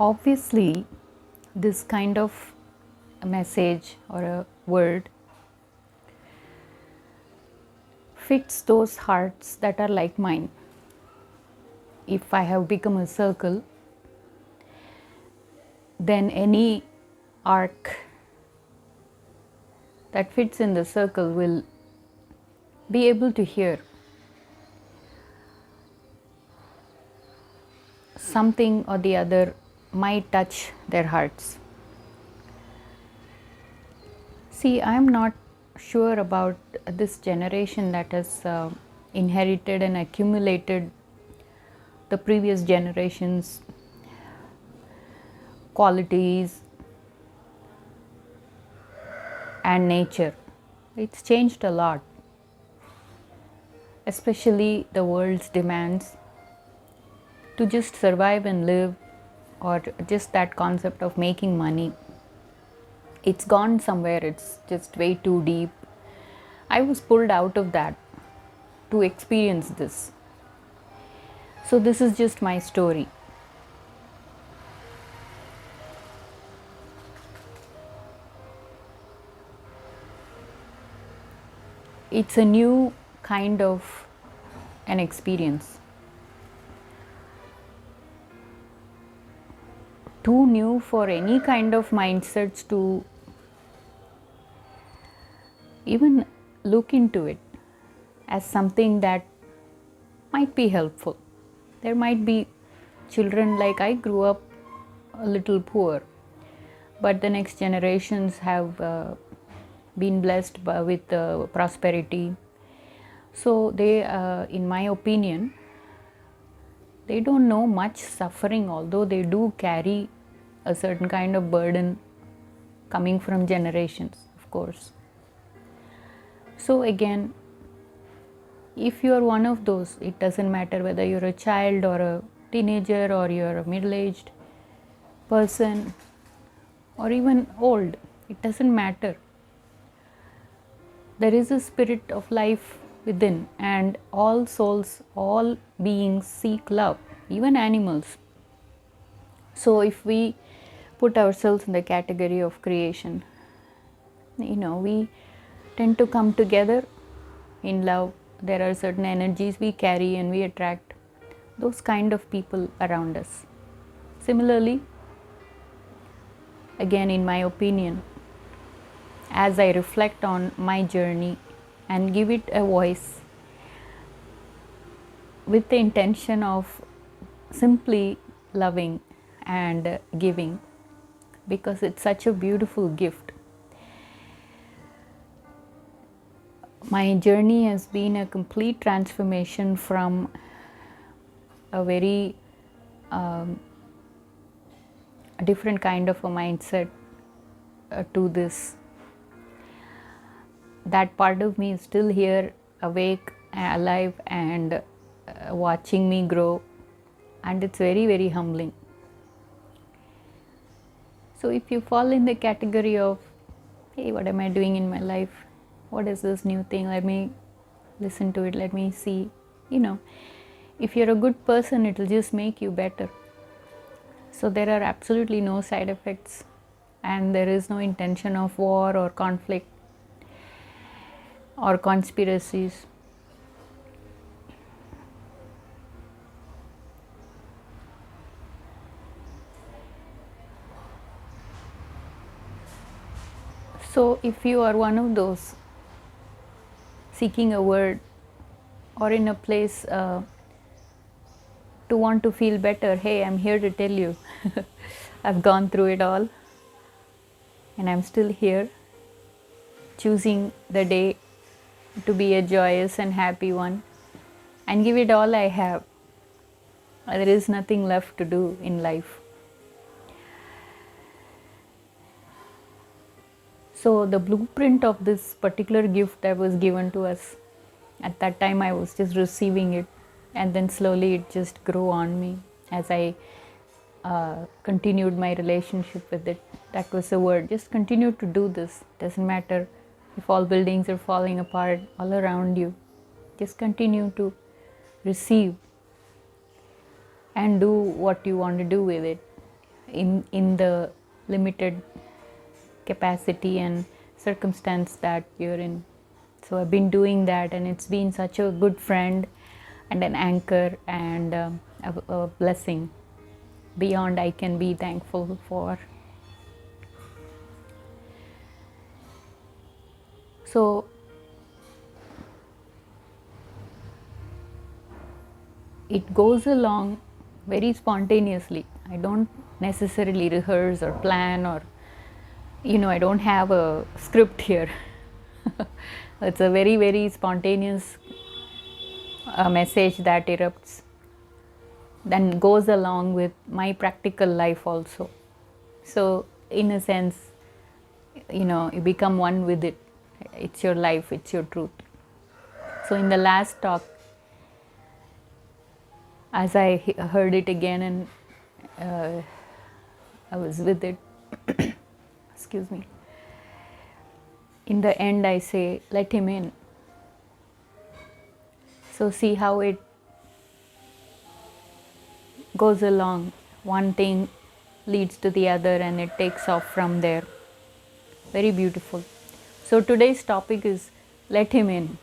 Obviously, this kind of a message or a word fits those hearts that are like mine. If I have become a circle, then any arc that fits in the circle will be able to hear something or the other might touch their hearts. See, I am not sure about this generation that has inherited and accumulated the previous generations' qualities and nature. It's changed a lot, especially the world's demands to just survive and live, or just that concept of making money. It's gone somewhere, it's just way too deep. I was pulled out of that to experience this. So, this is just my story. It's a new kind of an experience. Too new for any kind of mindsets to even look into it as something that might be helpful. There might be children, like I grew up a little poor, but the next generations have been blessed with prosperity. So they, in my opinion, they don't know much suffering, although they do carry a certain kind of burden coming from generations, of course. So again, if you are one of those, it doesn't matter whether you're a child or a teenager or you're a middle-aged person or even old, it doesn't matter. There is a spirit of life within, and all souls, all beings seek love, even animals. So if we put ourselves in the category of creation, we tend to come together in love. There are certain energies we carry and we attract those kind of people around us. Similarly, again, in my opinion, as I reflect on my journey and give it a voice with the intention of simply loving and giving, because it's such a beautiful gift. My journey has been a complete transformation from a very different kind of a mindset to this. That part of me is still here, awake, alive, and watching me grow, and it's very, very humbling. So if you fall in the category of, hey, what am I doing in my life? What is this new thing? Let me listen to it, let me see. If you're a good person, it will just make you better. So there are absolutely no side effects, and there is no intention of war or conflict or conspiracies. So if you are one of those seeking a word or in a place to want to feel better, hey, I'm here to tell you, I've gone through it all and I'm still here, choosing the day to be a joyous and happy one and give it all I have. There is nothing left to do in life. So the blueprint of this particular gift that was given to us, at that time I was just receiving it, and then slowly it just grew on me as I continued my relationship with it. That was the word, just continue to do this. Doesn't matter if all buildings are falling apart all around you, just continue to receive and do what you want to do with it. in the limited capacity and circumstance that you're in. So I've been doing that, and it's been such a good friend and an anchor and a blessing beyond I can be thankful for. So it goes along very spontaneously. I don't necessarily rehearse or plan, or I don't have a script here. It's a very, very spontaneous message that erupts, then goes along with my practical life also. So in a sense, you become one with it. It's your life, it's your truth. So in the last talk, as I heard it again and I was with it, excuse me, in the end I say, let him in. So see how it goes along. One thing leads to the other and it takes off from there. Very beautiful. So today's topic is let him in,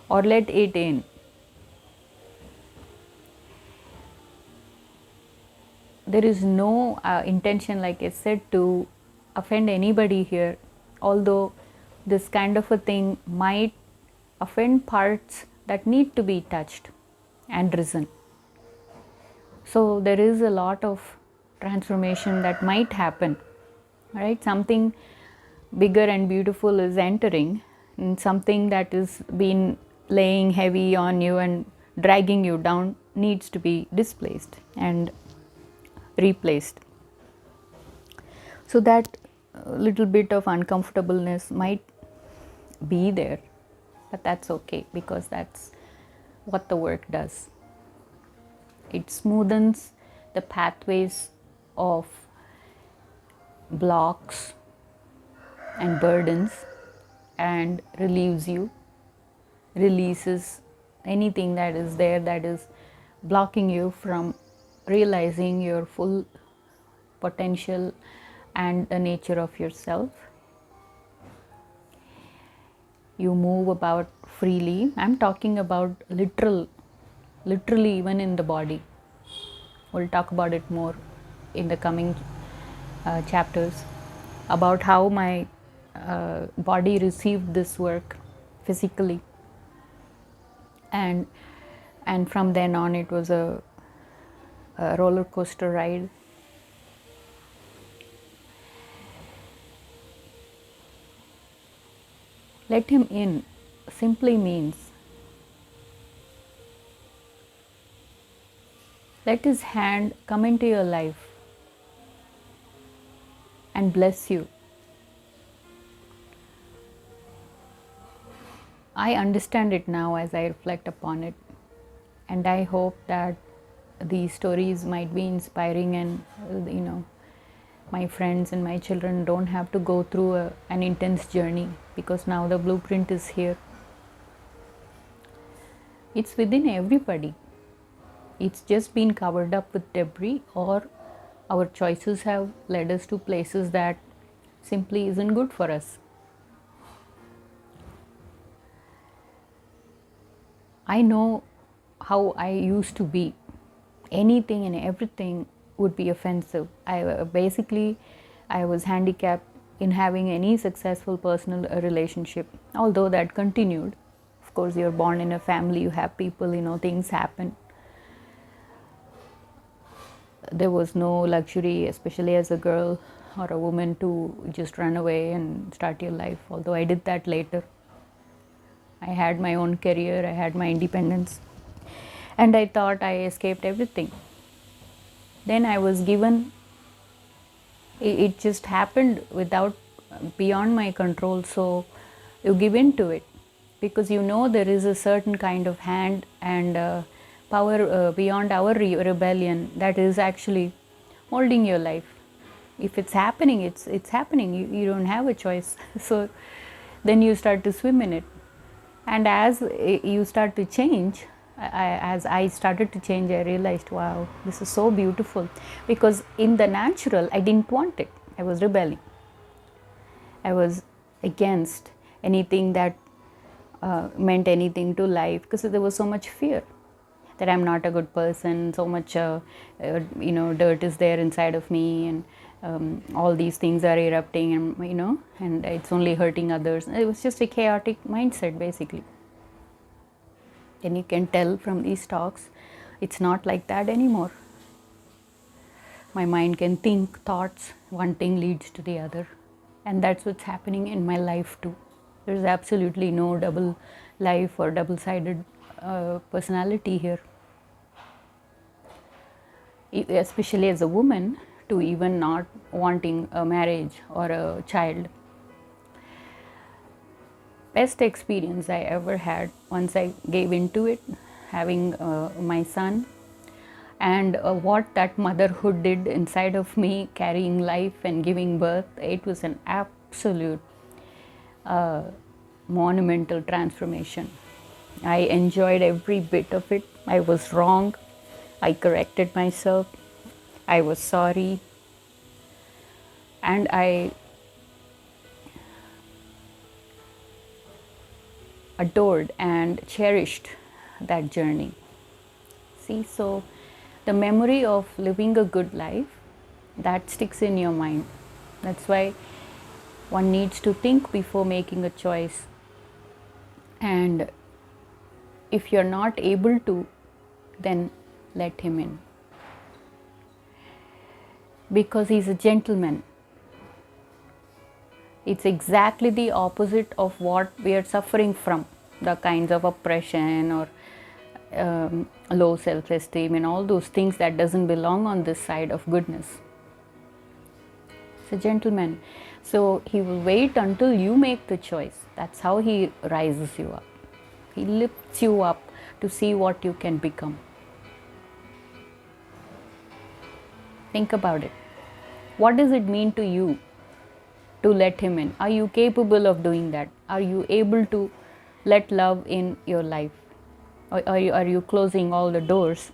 or let it in. There is no intention, like I said, to offend anybody here, although this kind of a thing might offend parts that need to be touched and risen. So there is a lot of transformation that might happen, right? Something bigger and beautiful is entering, and something that is been laying heavy on you and dragging you down needs to be displaced and replaced. So that little bit of uncomfortableness might be there, but that's okay, because that's what the work does. It smoothens the pathways of blocks and burdens and relieves you, releases anything that is there that is blocking you from realizing your full potential and the nature of yourself. You move about freely. I'm talking about literally even in the body. We'll talk about it more in the coming chapters, about how my body received this work physically, and from then on it was a roller coaster ride. Let him in simply means let his hand come into your life and bless you. I understand it now as I reflect upon it, and I hope that these stories might be inspiring, and my friends and my children don't have to go through an intense journey, because now the blueprint is here. It's within everybody. It's just been covered up with debris, or our choices have led us to places that simply isn't good for us. I know how I used to be. Anything and everything would be offensive. I was handicapped in having any successful personal relationship, although that continued. Of course, you're born in a family, you have people, things happen. There was no luxury, especially as a girl or a woman, to just run away and start your life, although I did that later. I had my own career, I had my independence, and I thought I escaped everything. Then I was given, it just happened beyond my control, so you give in to it, because there is a certain kind of hand and power beyond our rebellion that is actually molding your life. If it's happening, it's happening. You don't have a choice. So then you start to swim in it, and as you start to change, As I started to change, I realized, wow, this is so beautiful. Because in the natural, I didn't want it. I was rebelling. I was against anything that meant anything to life, because there was so much fear that I'm not a good person, so much dirt is there inside of me, and all these things are erupting, and it's only hurting others. It was just a chaotic mindset, basically. And you can tell from these talks, it's not like that anymore. My mind can think thoughts, one thing leads to the other, and that's what's happening in my life too. There's absolutely no double life or double-sided personality here. Especially as a woman, to even not wanting a marriage or a child. Best experience I ever had once I gave into it, having my son, and what that motherhood did inside of me, carrying life and giving birth. It was an absolute monumental transformation. I enjoyed every bit of it. I was wrong. I corrected myself. I was sorry. And I adored and cherished that journey. See, so the memory of living a good life, that sticks in your mind. That's why one needs to think before making a choice. And if you're not able to, then let him in. Because he's a gentleman. It's exactly the opposite of what we are suffering from, the kinds of oppression or low self-esteem and all those things that doesn't belong on this side of goodness. It's a gentleman. So he will wait until you make the choice. That's how he rises you up. He lifts you up to see what you can become. Think about it. What does it mean to you to let him in? Are you capable of doing that? Are you able to let love in your life? Or are you closing all the doors?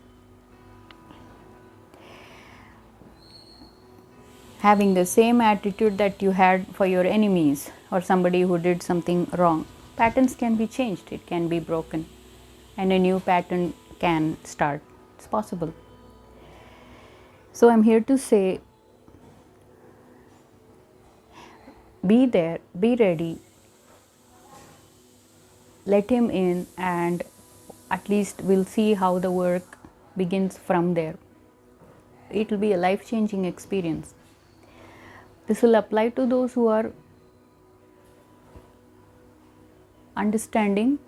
Having the same attitude that you had for your enemies or somebody who did something wrong. Patterns can be changed, it can be broken, and a new pattern can start. It's possible. So I'm here to say, be there, be ready, let him in, and at least we'll see how the work begins from there. It will be a life-changing experience. This will apply to those who are understanding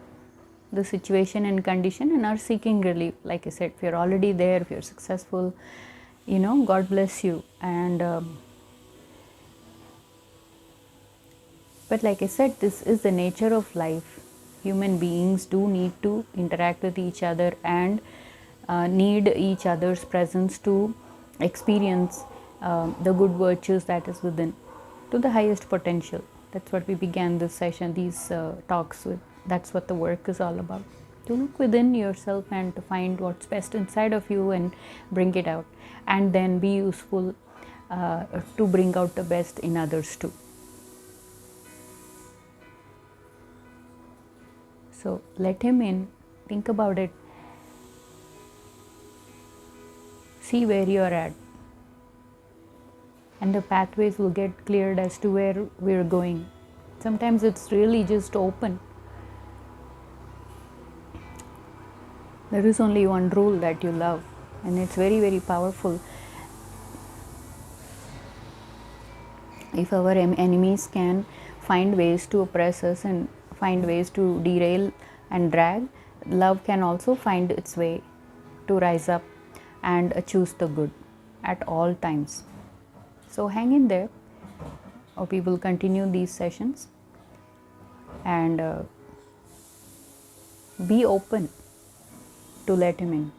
the situation and condition and are seeking relief. Like I said, if you're already there, if you're successful, God bless you. And but like I said, this is the nature of life. Human beings do need to interact with each other and need each other's presence to experience the good virtues that is within to the highest potential. That's what we began this session, these talks with. That's what the work is all about. To look within yourself and to find what's best inside of you and bring it out. And then be useful to bring out the best in others too. So let him in, think about it, see where you're at, and the pathways will get cleared as to where we're going. Sometimes it's really just open. There is only one rule that you love, and it's very, very powerful. If our enemies can find ways to oppress us and find ways to derail and drag, love can also find its way to rise up and choose the good at all times. So hang in there, or we will continue these sessions, and be open to let him in.